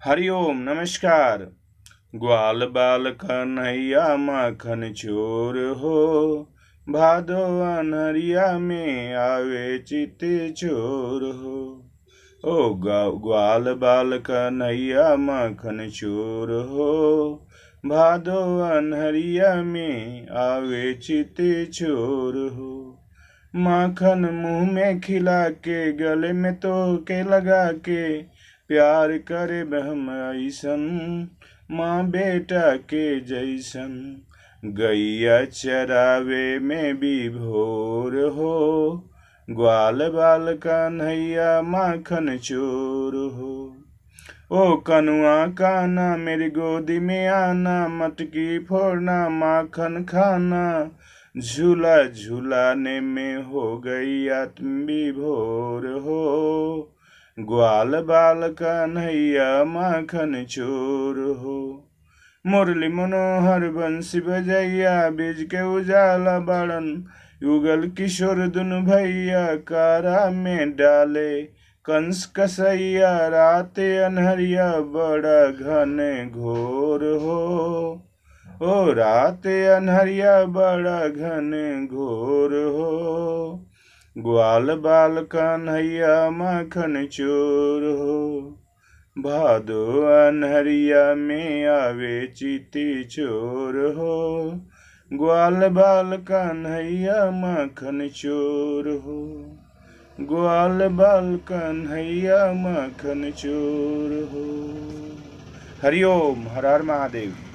हरिओम नमस्कार। ग्वाल बाल कन्हैया माखन चोर हो, भादो अनहरिया में आवे चित चोर हो। ग्वाल बाल कन्हैया माखन चोर हो, भादो अनहरिया में आवे चित चोर हो। माखन मुंह में खिला के, गले में तो के लगा के, प्यार करे बहम ऐसन, माँ बेटा के जैसन। गैया चरावे में भी भोर हो, ग्वाल बाल कन्हैया माखन चोर हो। ओ कनुआ काना मेरी गोदी में आना, मटकी फोड़ना माखन खाना, झूला झूलाने में हो गई आत्म विभोर हो। ग्वाल बाल कन्हैया माखन चोर हो। मुरली मनोहर बंसी बजैया, बीज के उजाला बड़न, युगल किशोर दुनु भैया, कारा में डाले कंस कसैया। रात अनहरिया बड़ा घन घोर हो, ओ रात अनहरिया बड़ा घन घोर हो। ग्वाल बाल कन्हैया माखन चोर हो, भादो अनहरिया में आवे चिति चोर हो। ग्वाल बाल कन्हैया माखन चोर हो, ग्वाल बाल कन्हैया माखन चोर हो। हरिओम, हर हर महादेव।